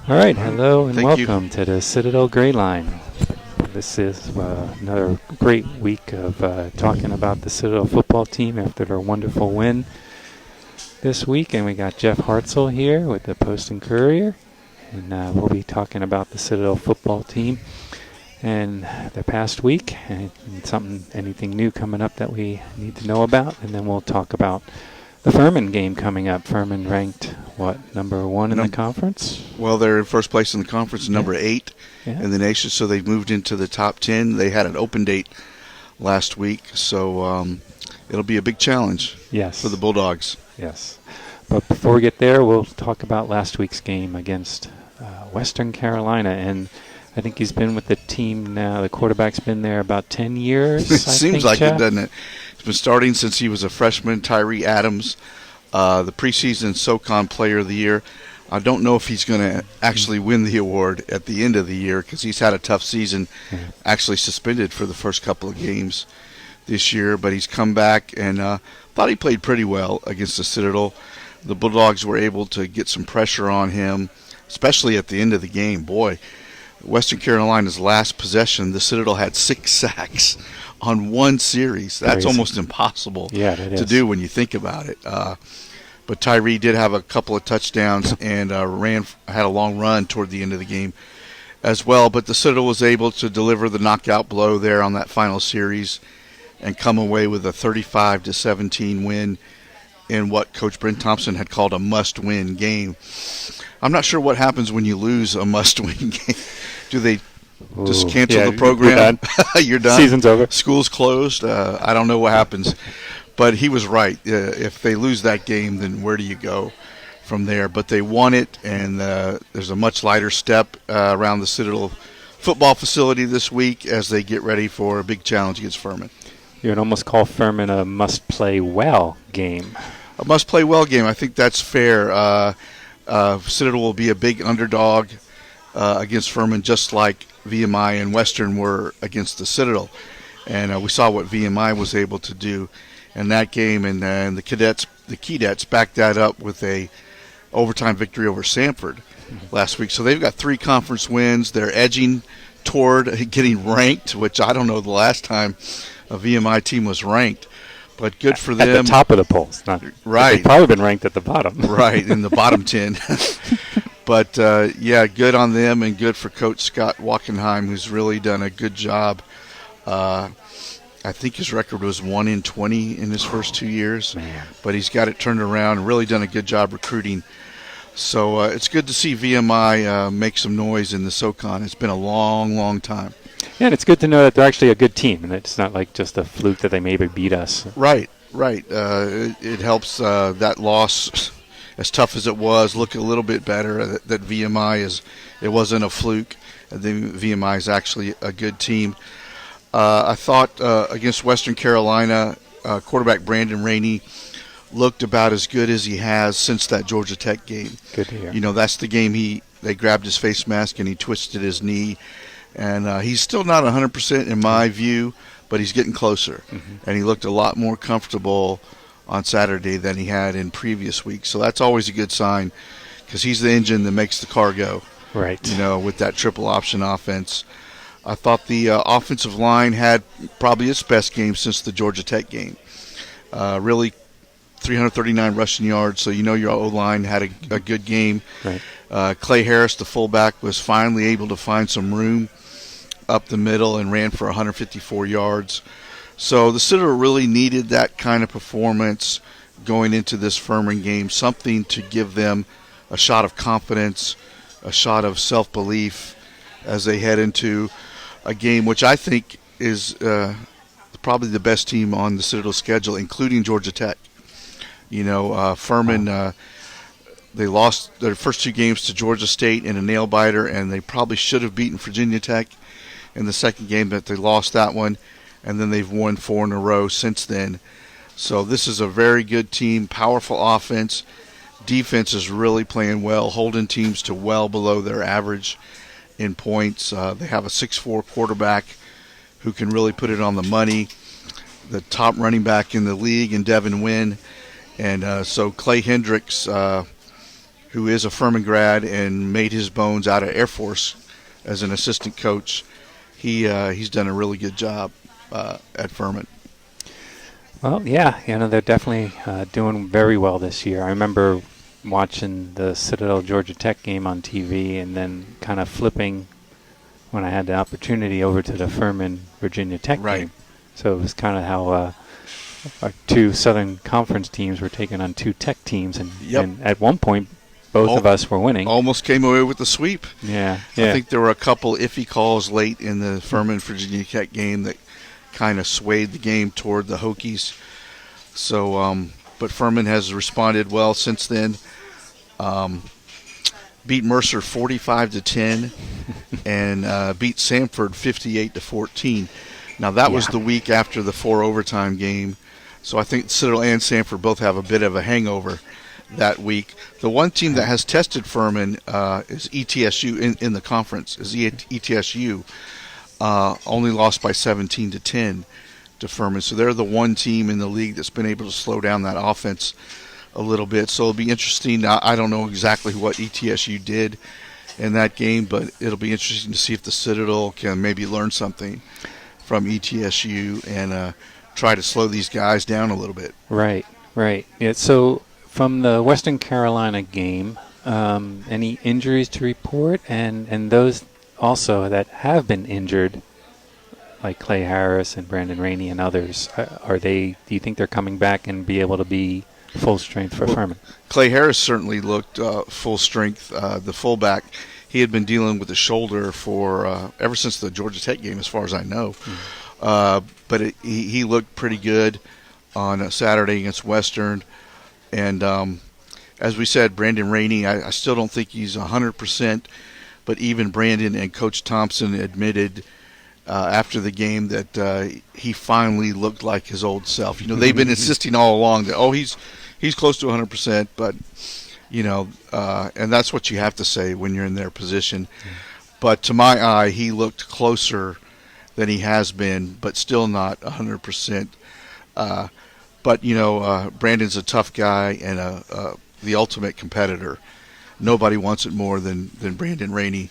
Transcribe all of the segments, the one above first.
All right, hello and Thank you. welcome to the Citadel GrayLine. This is another great week of talking about the Citadel football team after their wonderful win this week. And we got Jeff Hartsell here with the Post and Courier. And we'll be talking about the Citadel football team and the past week and anything new coming up that we need to know about. And then we'll talk about the Furman game coming up. Furman ranked, number one in the conference? Well, they're in first place in the conference, number 8 in the nation, so they've moved into the top 10. They had an open date last week, so it'll be a big challenge for the Bulldogs. Yes. But before we get there, we'll talk about last week's game against Western Carolina. And I think he's been with the team now. The quarterback's been there about 10 years. It seems like it, doesn't it? He's been starting since he was a freshman. Tyree Adams, the preseason SoCon Player of the Year. I don't know if he's going to actually win the award at the end of the year because he's had a tough season, actually suspended for the first couple of games this year. But he's come back and thought he played pretty well against the Citadel. The Bulldogs were able to get some pressure on him, especially at the end of the game. Boy, Western Carolina's last possession, the Citadel had 6 sacks on one series. That's crazy. Almost impossible to do when you think about it. But Tyree did have a couple of touchdowns and had a long run toward the end of the game as well. But the Citadel was able to deliver the knockout blow there on that final series and come away with a 35-17 win in what Coach Brent Thompson had called a must-win game. I'm not sure what happens when you lose a must-win game. Do they just cancel the program? You're done. Season's over. School's closed. I don't know what happens. But he was right. If they lose that game, then where do you go from there? But they won it, and there's a much lighter step around the Citadel football facility this week as they get ready for a big challenge against Furman. You would almost call Furman a must-play-well game. A must-play-well game. I think that's fair. Citadel will be a big underdog against Furman, just like VMI and Western were against the Citadel. And we saw what VMI was able to do in that game, and the Keydets backed that up with a overtime victory over Samford last week. So they've got 3 conference wins. They're edging toward getting ranked, which I don't know the last time a VMI team was ranked. But good for them. At the top of the polls. Right. They've probably been ranked at the bottom. Right, in the bottom 10. But, good on them and good for Coach Scott Wackenheim, who's really done a good job. I think his record was 1-20 in his first 2 years. Man. But he's got it turned around and really done a good job recruiting. So it's good to see VMI make some noise in the SoCon. It's been a long, long time. Yeah, and it's good to know that they're actually a good team, and it's not like just a fluke that they maybe beat us. Right. It helps that loss, as tough as it was, look a little bit better. That VMI it wasn't a fluke. I think VMI is actually a good team. I thought against Western Carolina, quarterback Brandon Rainey looked about as good as he has since that Georgia Tech game. Good to hear. You know, that's the game they grabbed his face mask and he twisted his knee. And he's still not 100% in my view, but he's getting closer. And he looked a lot more comfortable on Saturday than he had in previous weeks. So that's always a good sign because he's the engine that makes the car go. Right. You know, with that triple option offense. I thought the offensive line had probably its best game since the Georgia Tech game. Really 339 rushing yards, so you know your O-line had a good game. Right. Clay Harris, the fullback, was finally able to find some room up the middle and ran for 154 yards. So the Citadel really needed that kind of performance going into this Furman game, something to give them a shot of confidence, a shot of self-belief as they head into a game which I think is probably the best team on the Citadel schedule, including Georgia Tech. You know, Furman, they lost their first 2 games to Georgia State in a nail-biter, and they probably should have beaten Virginia Tech in the second game, but they lost that one, and then they've won 4 in a row since then. So this is a very good team, powerful offense. Defense is really playing well, holding teams to well below their average in points. They have a 6'4" quarterback who can really put it on the money. The top running back in the league in Devin Wynn. And so Clay Hendricks, who is a Furman grad and made his bones out of Air Force as an assistant coach. He's done a really good job at Furman. Well, yeah, they're definitely doing very well this year. I remember watching the Citadel Georgia Tech game on TV and then kind of flipping when I had the opportunity over to the Furman Virginia Tech game. So it was kind of how our two Southern Conference teams were taking on two Tech teams, and at one point both of us were winning. Almost came away with the sweep. Yeah. I think there were a couple iffy calls late in the Furman Virginia Tech game that kind of swayed the game toward the Hokies. So, but Furman has responded well since then. Beat Mercer 45-10 and beat Samford 58-14. Now that was the week after the 4 overtime game. So I think Citadel and Samford both have a bit of a hangover that week. The one team that has tested Furman is ETSU in the conference. Is ETSU only lost by 17-10 to Furman. So they're the one team in the league that's been able to slow down that offense a little bit. So it'll be interesting. I don't know exactly what ETSU did in that game, but it'll be interesting to see if the Citadel can maybe learn something from ETSU and try to slow these guys down a little bit. Right. Yeah, so from the Western Carolina game, any injuries to report? And those also that have been injured, like Clay Harris and Brandon Rainey and others, do you think they're coming back and be able to be full strength for Furman? Clay Harris certainly looked full strength. The fullback, he had been dealing with the shoulder for ever since the Georgia Tech game, as far as I know. But he looked pretty good on a Saturday against Western. And as we said, Brandon Rainey, I still don't think he's 100%, but even Brandon and Coach Thompson admitted after the game that he finally looked like his old self. They've been insisting all along that, he's close to 100%, but, and that's what you have to say when you're in their position. But to my eye, he looked closer than he has been, but still not 100%. But, Brandon's a tough guy and the ultimate competitor. Nobody wants it more than Brandon Rainey.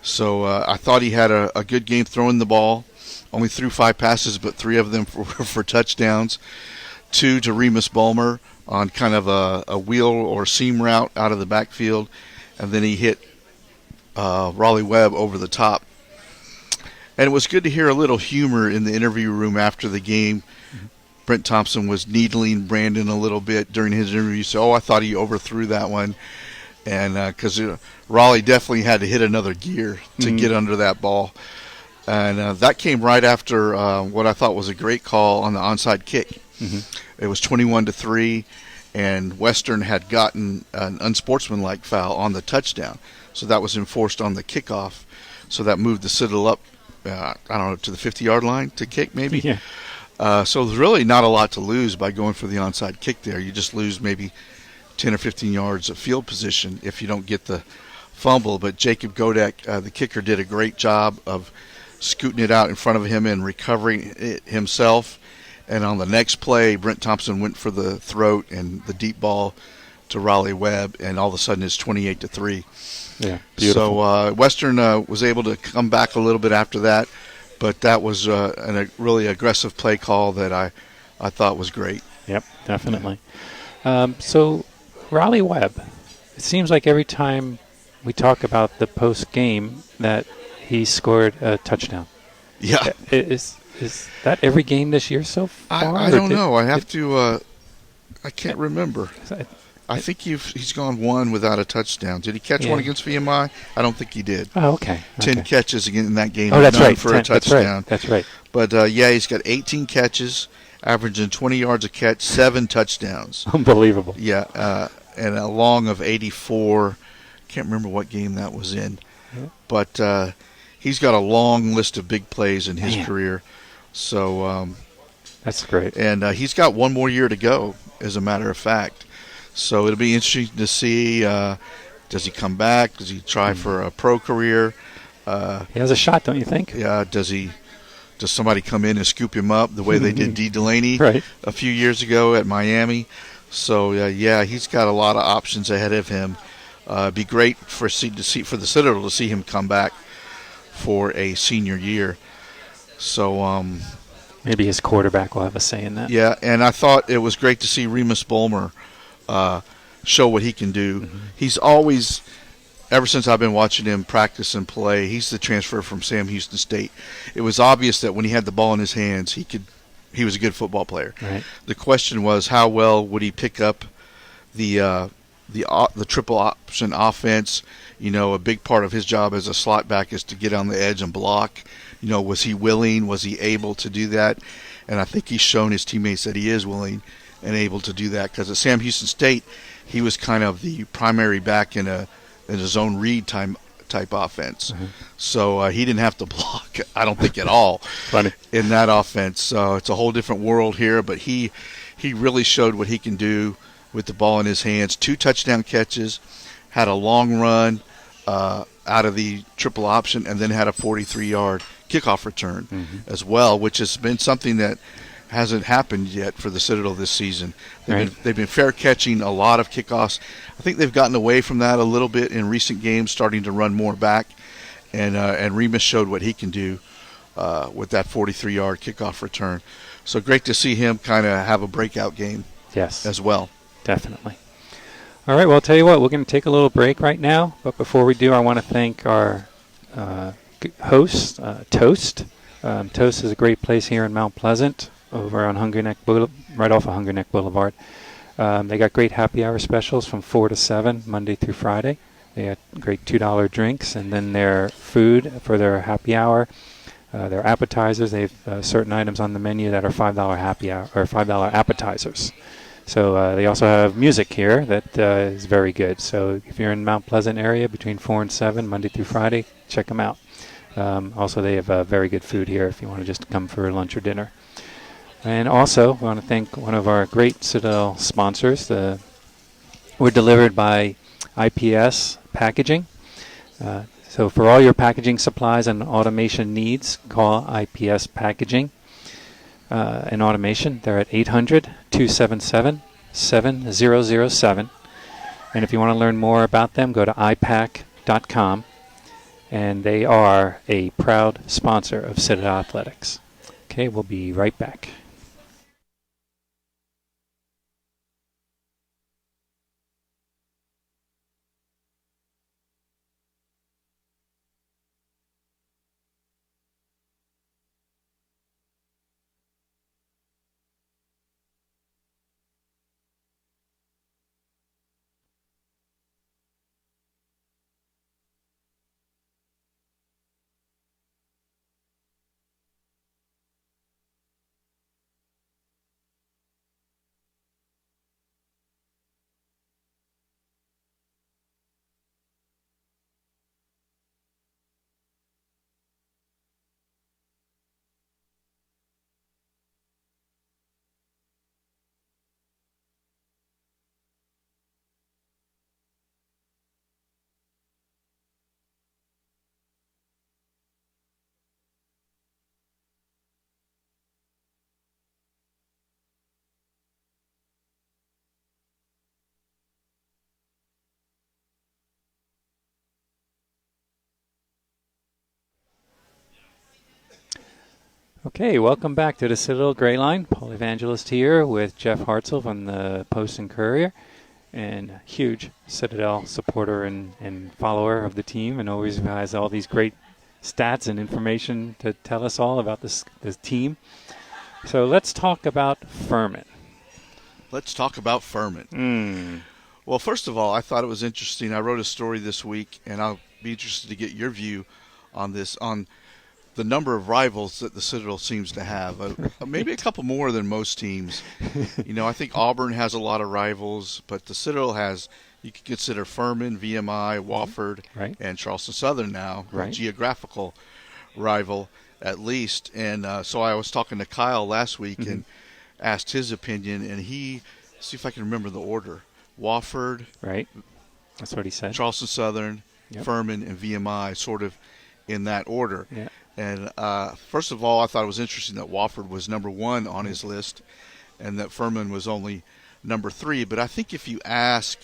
So I thought he had a good game throwing the ball. Only threw 5 passes, but 3 of them for touchdowns. 2 to Remus Bulmer on kind of a wheel or seam route out of the backfield. And then he hit Raleigh Webb over the top. And it was good to hear a little humor in the interview room after the game. Brent Thompson was needling Brandon a little bit during his interview. So, I thought he overthrew that one. And because Raleigh definitely had to hit another gear to get under that ball. And that came right after what I thought was a great call on the onside kick. It was 21-3, and Western had gotten an unsportsmanlike foul on the touchdown. So that was enforced on the kickoff. So that moved the Citadel up, to the 50-yard line to kick maybe. Yeah. So there's really not a lot to lose by going for the onside kick there. You just lose maybe 10 or 15 yards of field position if you don't get the fumble. But Jacob Godek, the kicker, did a great job of scooting it out in front of him and recovering it himself. And on the next play, Brent Thompson went for the throat and the deep ball to Raleigh Webb, and all of a sudden it's 28-3. Yeah, beautiful. So Western was able to come back a little bit after that, but that was a really aggressive play call that I thought was great. Yep, definitely. So Raleigh Webb, it seems like every time we talk about the post game that he scored a touchdown. Yeah. Is that every game this year so far? I don't know. I have to. I can't remember. I think he's gone one without a touchdown. Did he catch one against VMI? I don't think he did. Oh, okay. 10 catches again in that game. Oh, that's right. For a touchdown. That's right. But he's got 18 catches, averaging 20 yards a catch, 7 touchdowns. Unbelievable. Yeah, and a long of 84. Can't remember what game that was in, but he's got a long list of big plays in his career. So that's great. And he's got one more year to go, as a matter of fact. So it'll be interesting to see, does he come back? Does he try for a pro career? He has a shot, don't you think? Yeah. Does somebody come in and scoop him up the way they did Dee Delaney a few years ago at Miami? So, he's got a lot of options ahead of him. be great for the Citadel to see him come back for a senior year. So maybe his quarterback will have a say in that. Yeah, and I thought it was great to see Remus Bulmer show what he can do. Mm-hmm. He's always, ever since I've been watching him practice and play, he's the transfer from Sam Houston State. It was obvious that when he had the ball in his hands, he was a good football player. Right. The question was, how well would he pick up the triple option offense? You know, a big part of his job as a slot back is to get on the edge and block. You know, was he willing? Was he able to do that? And I think he's shown his teammates that he is willing and able to do that. Because at Sam Houston State, he was kind of the primary back in a zone read type offense. Mm-hmm. So he didn't have to block, I don't think, at all in that offense. So it's a whole different world here. But he really showed what he can do with the ball in his hands. 2 touchdown catches, had a long run out of the triple option, and then had a 43-yard kickoff return as well, which has been something that hasn't happened yet for the Citadel this season. They've been fair catching a lot of kickoffs. I think they've gotten away from that a little bit in recent games, starting to run more back. And Remus showed what he can do with that 43-yard kickoff return. So great to see him kind of have a breakout game. Yes, as well. Definitely. All right, well, I'll tell you what, we're going to take a little break right now. But before we do, I want to thank our host, Toast. Toast is a great place here in Mount Pleasant, over on right off of Hungry Neck Boulevard. They got great happy hour specials from 4 to 7, Monday through Friday. They got great $2 drinks, and then their food for their happy hour, their appetizers. They have certain items on the menu that are $5 happy hour or $5 appetizers. So they also have music here that is very good. So if you're in Mount Pleasant area between 4 and 7, Monday through Friday, check them out. Also, they have very good food here if you want to just come for lunch or dinner. And also, I want to thank one of our great Citadel sponsors. We're delivered by IPS Packaging. So for all your packaging supplies and automation needs, call IPS Packaging and Automation. They're at 800-277-7007. And if you want to learn more about them, go to ipack.com. And they are a proud sponsor of Citadel Athletics. Okay, we'll be right back. Okay, welcome back to the Citadel GrayLine. Paul Evangelist here with Jeff Hartsell from the Post and Courier, and a huge Citadel supporter and follower of the team, and always has all these great stats and information to tell us all about this team. So let's talk about Furman. Let's talk about Furman. Well, first of all, I thought it was interesting. I wrote a story this week, and I'll be interested to get your view on this, on the number of rivals that the Citadel seems to have. Maybe a couple more than most teams. You know, I think Auburn has a lot of rivals, but the Citadel has, you could consider Furman, VMI, Wofford, and Charleston Southern now, a geographical rival at least. And so I was talking to Kyle last week and asked his opinion, and see if I can remember the order. Wofford. Right. That's what he said. Charleston Southern, Furman, and VMI, sort of in that order. Yeah. And first of all, I thought it was interesting that Wofford was number 1 on his list and that Furman was only number 3. But I think if you ask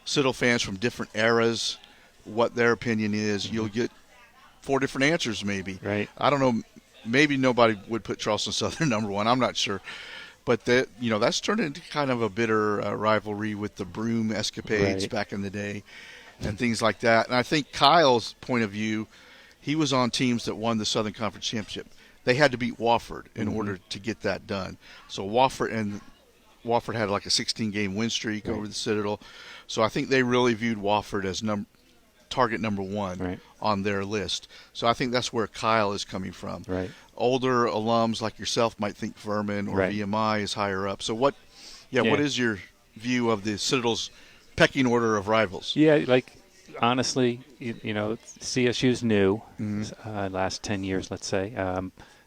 Citadel fans from different eras what their opinion is, you'll get 4 different answers maybe. Right. I don't know. Maybe nobody would put Charleston Southern number 1. I'm not sure. But that's turned into kind of a bitter rivalry with the broom escapades back in the day and things like that. And I think Kyle's point of view, he was on teams that won the Southern Conference Championship. They had to beat Wofford in order to get that done. So Wofford had like a 16-game win streak over the Citadel. So I think they really viewed Wofford as target number 1 on their list. So I think that's where Kyle is coming from. Right. Older alums like yourself might think Furman or VMI is higher up. So what is your view of the Citadel's pecking order of rivals? Yeah, like honestly, CSU's new last 10 years, let's say.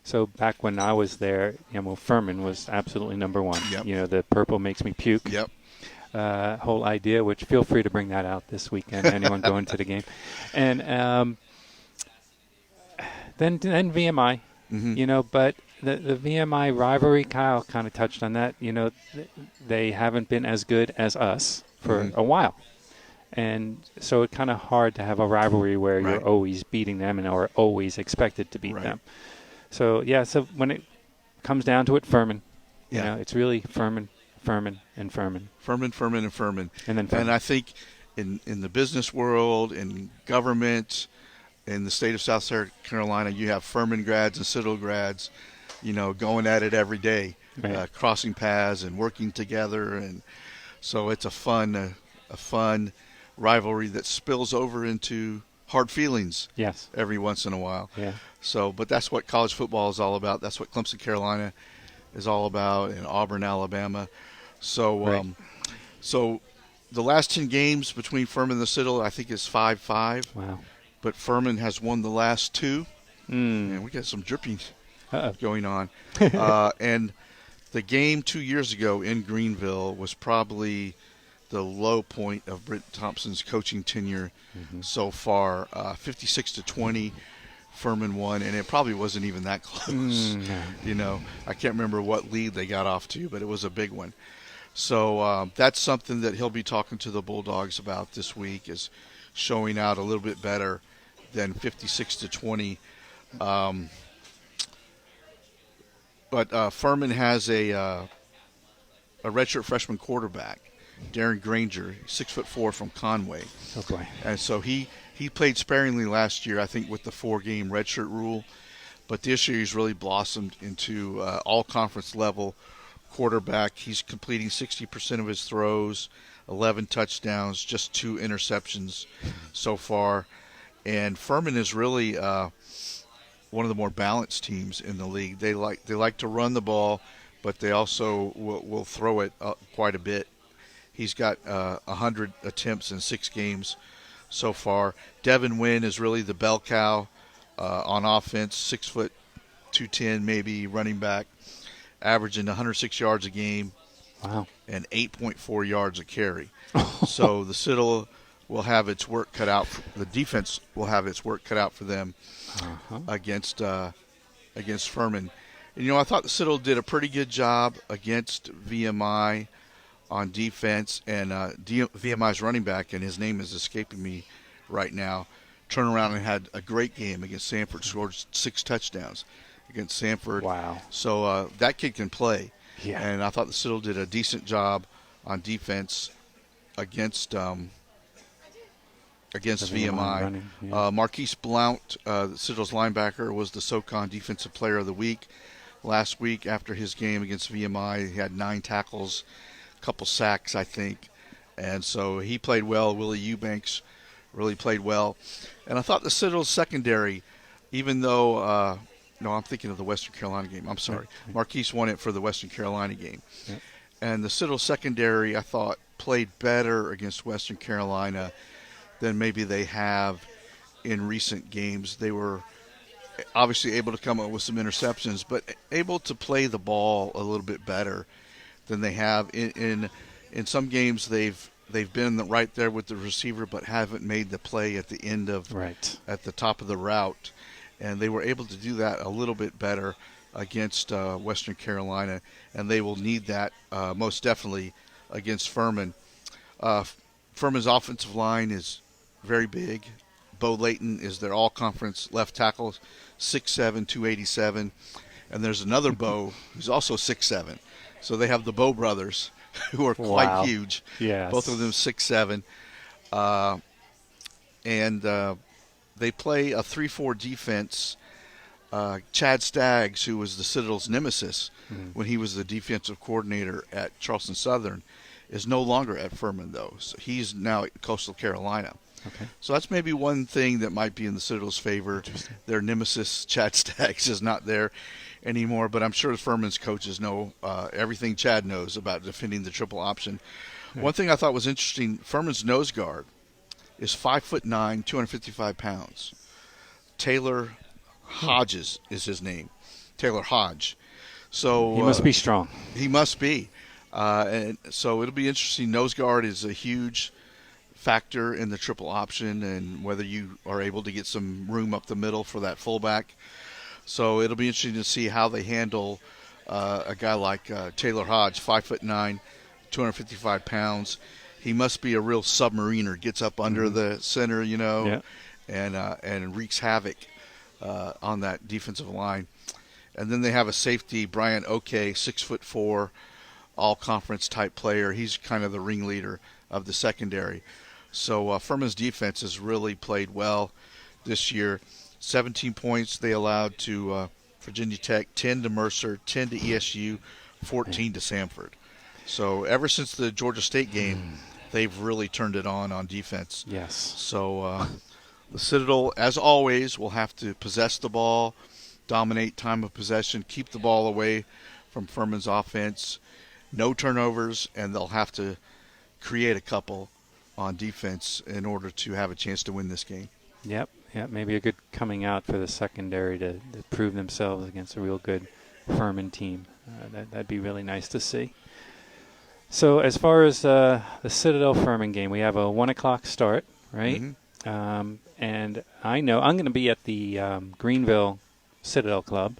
So back when I was there, Furman was absolutely number 1. Yep. The purple makes me puke. Yep. Whole idea, which feel free to bring that out this weekend, anyone going to the game. And then VMI, but the VMI rivalry, Kyle kind of touched on that. They haven't been as good as us for a while. And so it's kind of hard to have a rivalry where you're always beating them and are always expected to beat them. So, so when it comes down to it, Furman, it's really Furman, and Furman. Furman. And then Furman. And I think in the business world, in government, in the state of South Carolina, you have Furman grads and Citadel grads, going at it every day, crossing paths and working together. And so it's a fun rivalry that spills over into hard feelings every once in a while. Yeah. So, but that's what college football is all about. That's what Clemson, Carolina is all about, and Auburn, Alabama. So, so the last 10 games between Furman and the Citadel, I think, is 5-5. Wow. But Furman has won the last 2. And we got some dripping going on. And the game 2 years ago in Greenville was probably the low point of Britt Thompson's coaching tenure so far. 56-20, Furman won, and it probably wasn't even that close. I can't remember what lead they got off to, but it was a big one. So that's something that he'll be talking to the Bulldogs about this week, is showing out a little bit better than 56-20. But Furman has a redshirt freshman quarterback, Darren Granger, 6'4" from Conway. Oh boy! And so he played sparingly last year, I think, with the 4-game redshirt rule. But this year he's really blossomed into all-conference level quarterback. He's completing 60% of his throws, 11 touchdowns, just 2 interceptions so far. And Furman is really one of the more balanced teams in the league. They like to run the ball, but they also will throw it quite a bit. He's got 100 attempts in 6 games so far. Devin Wynn is really the bell cow on offense, 6 foot 210 maybe, running back, averaging 106 yards a game. Wow. And 8.4 yards a carry. So the Citadel will have its work cut out. The defense will have its work cut out for them against Furman. And, I thought the Citadel did a pretty good job against VMI on defense, and VMI's running back, and his name is escaping me right now, turned around and had a great game against Sanford, scored 6 touchdowns against Sanford. Wow. So that kid can play. Yeah. And I thought the Citadel did a decent job on defense against VMI. Running, yeah. Marquise Blount, the Citadel's linebacker, was the SoCon Defensive Player of the Week last week after his game against VMI. He had 9 tackles, a couple sacks, I think. And so he played well. Willie Eubanks really played well. And I thought the Citadel's secondary, even though no, I'm thinking of the Western Carolina game. I'm sorry. Right. Marquise won it for the Western Carolina game. Yep. And the Citadel secondary, I thought, played better against Western Carolina than maybe they have in recent games. They were obviously able to come up with some interceptions, but able to play the ball a little bit better than they have. In some games, they've been right there with the receiver, but haven't made the play at the end of at the top of the route. And they were able to do that a little bit better against Western Carolina, and they will need that most definitely against Furman. Furman's offensive line is very big. Bo Layton is their all-conference left tackle, 6'7", 287. And there's another Bo who's also 6'7". So they have the Bo brothers who are quite huge. Yes. Both of them 6'7". And they play a 3-4 defense. Chad Staggs, who was the Citadel's nemesis when he was the defensive coordinator at Charleston Southern, is no longer at Furman, though. So he's now at Coastal Carolina. Okay. So that's maybe one thing that might be in the Citadel's favor. Their nemesis, Chad Staggs, is not there anymore, but I'm sure Furman's coaches know everything Chad knows about defending the triple option. Right. One thing I thought was interesting, Furman's nose guard is 5'9", 255 pounds. Taylor Hodges is his name. Taylor Hodge. So he must be strong. He must be. And so it'll be interesting. Nose guard is a huge factor in the triple option and whether you are able to get some room up the middle for that fullback. So it'll be interesting to see how they handle a guy like Taylor Hodge, 5'9", 255 pounds. He must be a real submariner. Gets up under the center, and wreaks havoc on that defensive line. And then they have a safety, Brian Oke, 6'4", all-conference type player. He's kind of the ringleader of the secondary. So Furman's defense has really played well this year. 17 points they allowed to Virginia Tech, 10 to Mercer, 10 to ESU, 14 to Samford. So ever since the Georgia State game, they've really turned it on defense. Yes. So the Citadel, as always, will have to possess the ball, dominate time of possession, keep the ball away from Furman's offense, no turnovers, and they'll have to create a couple on defense in order to have a chance to win this game. Yep. Maybe a good coming out for the secondary to prove themselves against a real good Furman team. That'd be really nice to see. So as far as the Citadel Furman game, we have a 1 o'clock start, right? Mm-hmm. And I know I'm going to be at the Greenville Citadel Club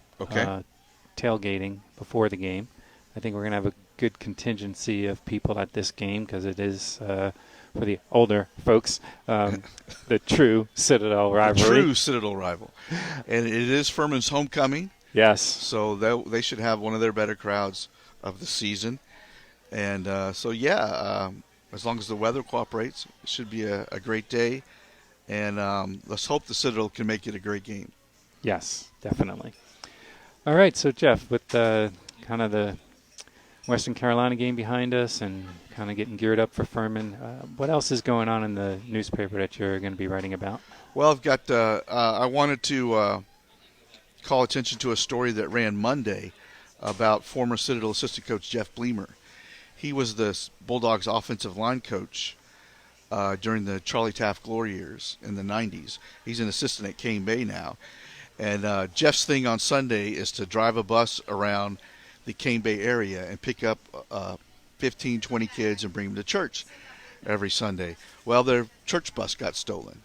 tailgating before the game. I think we're going to have a good contingency of people at this game because it is, for the older folks, the true Citadel rivalry. The true Citadel rival. And it is Furman's homecoming. Yes. So they should have one of their better crowds of the season. And as long as the weather cooperates, it should be a great day. And let's hope the Citadel can make it a great game. Yes, definitely. All right, so Jeff, with kind of the Western Carolina game behind us and kind of getting geared up for Furman, what else is going on in the newspaper that you're going to be writing about? Well, I've got. I wanted to call attention to a story that ran Monday about former Citadel assistant coach Jeff Bleemer. He was the Bulldogs offensive line coach during the Charlie Taft glory years in the 90s. He's an assistant at Cane Bay now. And Jeff's thing on Sunday is to drive a bus around the Cane Bay area and pick up 15, 20 kids and bring them to church every Sunday. Well, their church bus got stolen.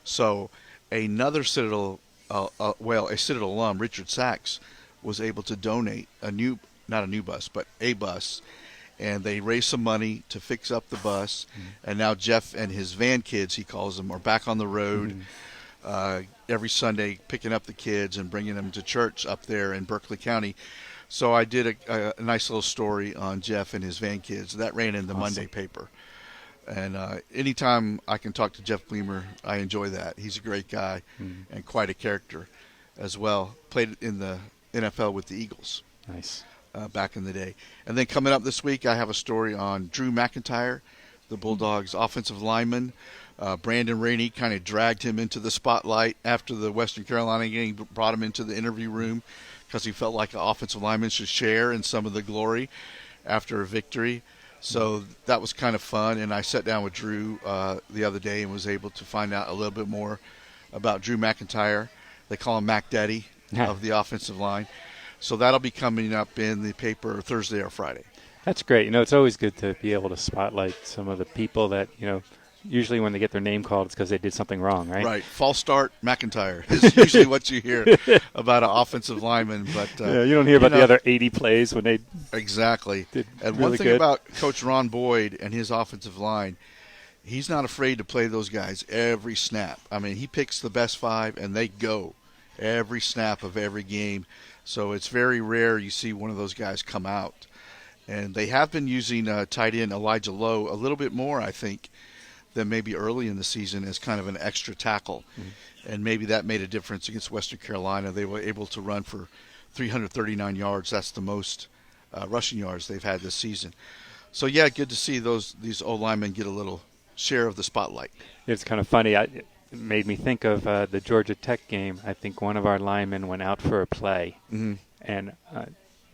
So another Citadel, a Citadel alum, Richard Sachs, was able to donate not a new bus, but a bus. And they raised some money to fix up the bus. And now Jeff and his van kids, he calls them, are back on the road every Sunday picking up the kids and bringing them to church up there in Berkeley County. So I did a nice little story on Jeff and his van kids. That ran in the Monday paper. And anytime I can talk to Jeff Bleemer, I enjoy that. He's a great guy and quite a character as well. Played in the NFL with the Eagles. Nice. Back in the day. And then coming up this week, I have a story on Drew McIntyre, the Bulldogs offensive lineman. Brandon Rainey kind of dragged him into the spotlight after the Western Carolina game, brought him into the interview room because he felt like an offensive lineman should share in some of the glory after a victory. So that was kind of fun. And I sat down with Drew the other day and was able to find out a little bit more about Drew McIntyre. They call him Mac Daddy of the offensive line. So that'll be coming up in the paper Thursday or Friday. That's great. It's always good to be able to spotlight some of the people that, usually when they get their name called, it's because they did something wrong, right? Right. False start, McIntyre is usually what you hear about an offensive lineman. But you don't hear about the other 80 plays when they exactly. did and really one thing good about Coach Ron Boyd and his offensive line, he's not afraid to play those guys every snap. I mean, he picks the best 5, and they go every snap of every game. So it's very rare you see one of those guys come out. And they have been using tight end Elijah Lowe a little bit more, I think, than maybe early in the season as kind of an extra tackle. And maybe that made a difference against Western Carolina. They were able to run for 339 yards. That's the most rushing yards they've had this season. So, yeah, good to see these O-linemen get a little share of the spotlight. It's kind of funny. It made me think of the Georgia Tech game. I think one of our linemen went out for a play, and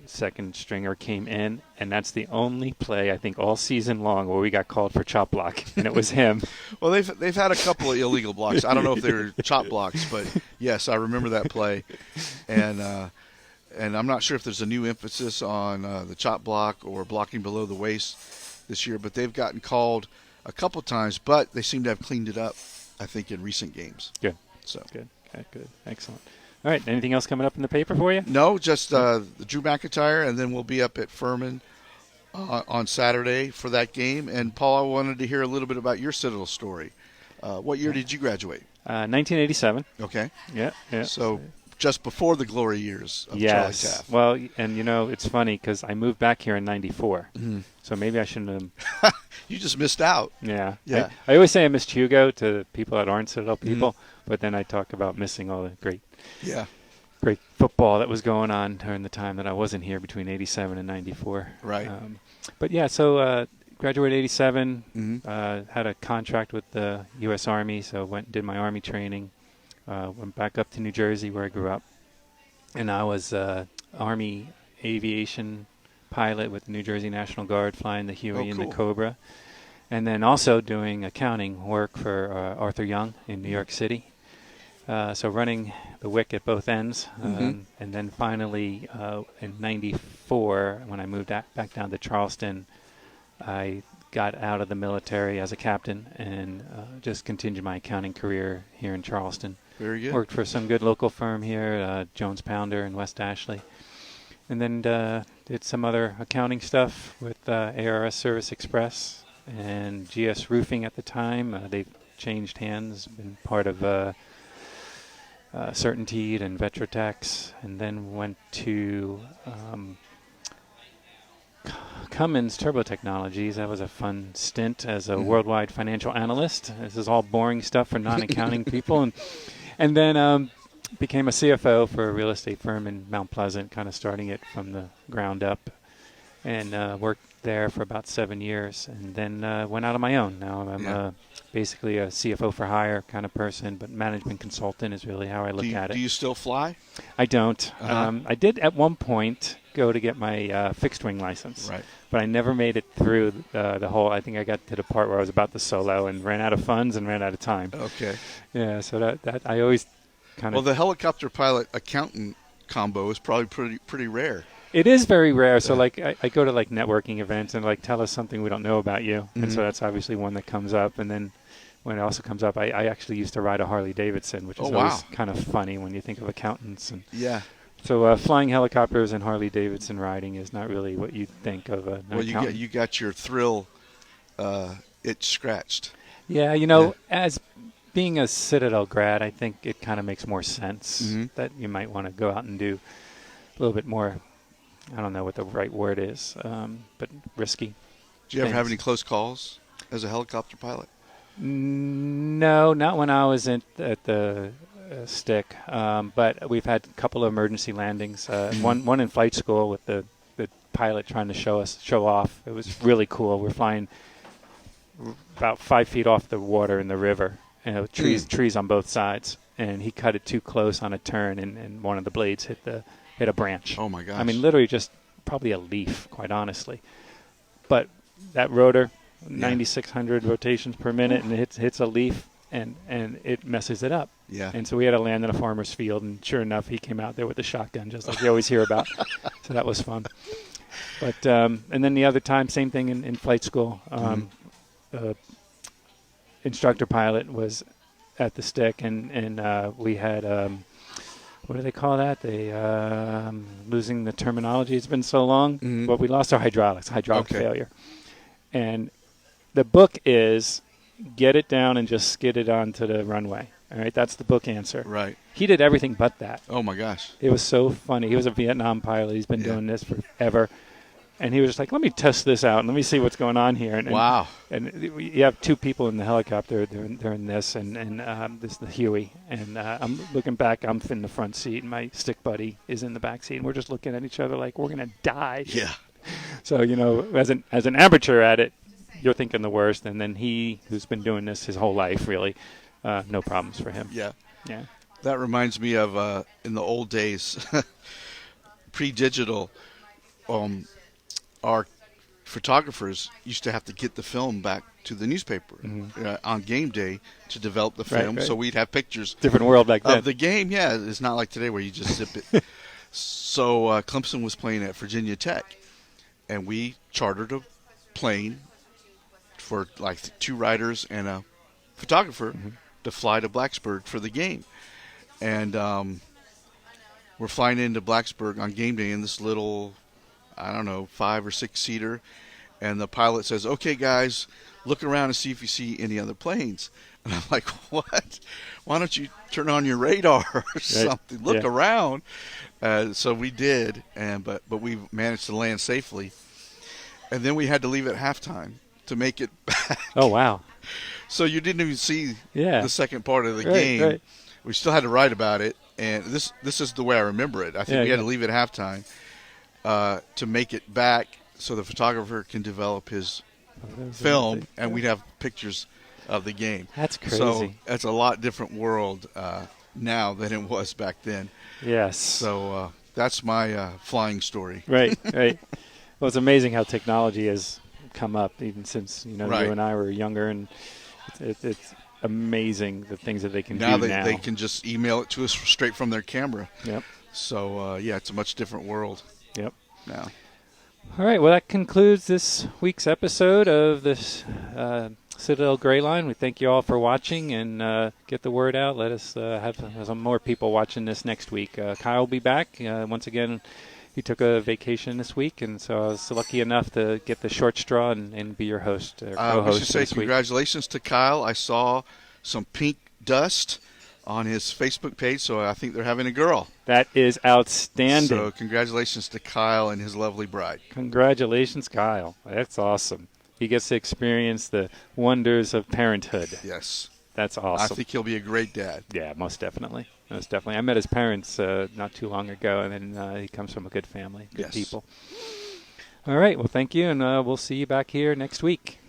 second stringer came in, and that's the only play I think all season long where we got called for chop block, and it was him. Well, they've had a couple of illegal blocks. I don't know if they were chop blocks, but yes, I remember that play, and I'm not sure if there's a new emphasis on the chop block or blocking below the waist this year, but they've gotten called a couple times, but they seem to have cleaned it up, I think, in recent games. Good. So good. Okay, good. Excellent. All right. Anything else coming up in the paper for you? No, just Drew McIntyre, and then we'll be up at Furman on Saturday for that game. And, Paul, I wanted to hear a little bit about your Citadel story. What year did you graduate? 1987. Okay. Yeah. So just before the glory years of Charlie Taft. Well, and, it's funny because I moved back here in 94. So maybe I shouldn't have. You just missed out. Yeah. Yeah. I always say I missed Hugo to people that aren't Citadel people, but then I talk about missing all the great football that was going on during the time that I wasn't here between 87 and 94. Right. But, yeah, so graduated 87, had a contract with the U.S. Army, so went and did my Army training, went back up to New Jersey where I grew up, and I was Army aviation pilot with the New Jersey National Guard, flying the Huey and the Cobra, and then also doing accounting work for Arthur Young in New York City. So running the WIC at both ends. And then finally in 94, when I moved back down to Charleston, I got out of the military as a captain and just continued my accounting career here in Charleston. Very good. Worked for some good local firm here, Jones Pounder in West Ashley. And then did some other accounting stuff with ARS Service Express and GS Roofing at the time. They've changed hands, been part of Certainteed and Vetrotex, and then went to Cummins Turbo Technologies. That was a fun stint as a worldwide financial analyst. This is all boring stuff for non-accounting people. And then became a CFO for a real estate firm in Mount Pleasant, kind of starting it from the ground up, and worked there for about 7 years, and then went out on my own. Now I'm basically a CFO for hire kind of person, but management consultant is really how I look at it. Do you still fly? I don't. I did at one point go to get my fixed wing license, right, but I never made it through the whole. I think I got to the part where I was about to solo and ran out of funds and ran out of time. Okay. Yeah, so that I always kind of. Well, the helicopter pilot accountant combo is probably pretty rare. It is very rare. So, like, I go to, like, networking events and, like, tell us something we don't know about you. And so that's obviously one that comes up. And then when it also comes up, I actually used to ride a Harley-Davidson, which is always kind of funny when you think of accountants. And so flying helicopters and Harley-Davidson riding is not really what you think of an accountant. Well, you got your thrill itch scratched. Yeah, as being a Citadel grad, I think it kind of makes more sense that you might want to go out and do a little bit more. I don't know what the right word is, but risky. Did you ever have any close calls as a helicopter pilot? No, not when I was at the stick, but we've had a couple of emergency landings. One in flight school with the pilot trying to show off. It was really cool. We're flying about 5 feet off the water in the river, trees on both sides, and he cut it too close on a turn, and one of the blades hit a branch. Oh, my gosh. I mean, literally just probably a leaf, quite honestly. But that rotor, 9,600 rotations per minute, and it hits a leaf, and it messes it up. Yeah. And so we had to land in a farmer's field, and sure enough, he came out there with a shotgun, just like you always hear about. So that was fun. But and then the other time, same thing in flight school. The instructor pilot was at the stick, and we had what do they call that? They losing the terminology. It's been so long, but we lost our hydraulic failure. And the book is get it down and just skid it onto the runway. All right, that's the book answer. Right. He did everything but that. Oh, my gosh. It was so funny. He was a Vietnam pilot. He's been doing this forever. And he was just like, let me test this out and let me see what's going on here. Wow. And you have two people in the helicopter. They're in this, and this is the Huey. And I'm looking back. I'm in the front seat, and my stick buddy is in the back seat. And we're just looking at each other like we're going to die. Yeah. So, as an amateur at it, you're thinking the worst. And then he, who's been doing this his whole life, really, no problems for him. Yeah. Yeah. That reminds me of in the old days, pre-digital, our photographers used to have to get the film back to the newspaper on game day to develop the film, right. so we'd have pictures. Different world back then. Of the game, yeah. It's not like today where you just zip it. So Clemson was playing at Virginia Tech, and we chartered a plane for like 2 writers and a photographer to fly to Blacksburg for the game. And we're flying into Blacksburg on game day in this little, I don't know, 5 or 6 seater, and the pilot says, "Okay, guys, look around and see if you see any other planes." And I'm like, "What? Why don't you turn on your radar or something? Look around." So we did, but we managed to land safely, and then we had to leave at halftime to make it back. Oh wow! So you didn't even see the second part of the game. Right. We still had to write about it, and this is the way I remember it. I think we had to leave at halftime to make it back so the photographer can develop his film, and we'd have pictures of the game. That's crazy. So it's a lot different world now than it was back then. Yes. So that's my flying story. Right. Well, it's amazing how technology has come up even since you and I were younger, and it's amazing the things that they can do now. They can just email it to us straight from their camera. Yep. So, it's a much different world. Yep. Now. All right. Well, that concludes this week's episode of this Citadel GrayLine. We thank you all for watching, and get the word out. Let us have some more people watching this next week. Kyle will be back. Once again, he took a vacation this week, and so I was lucky enough to get the short straw and be your host, co-host. We should say congratulations to Kyle. I saw some pink dust on his Facebook page, so I think they're having a girl. That is outstanding. So congratulations to Kyle and his lovely bride. Congratulations, Kyle. That's awesome. He gets to experience the wonders of parenthood. Yes. That's awesome. I think he'll be a great dad. Yeah, most definitely. I met his parents not too long ago, and he comes from a good family, good people. All right. Well, thank you, and we'll see you back here next week.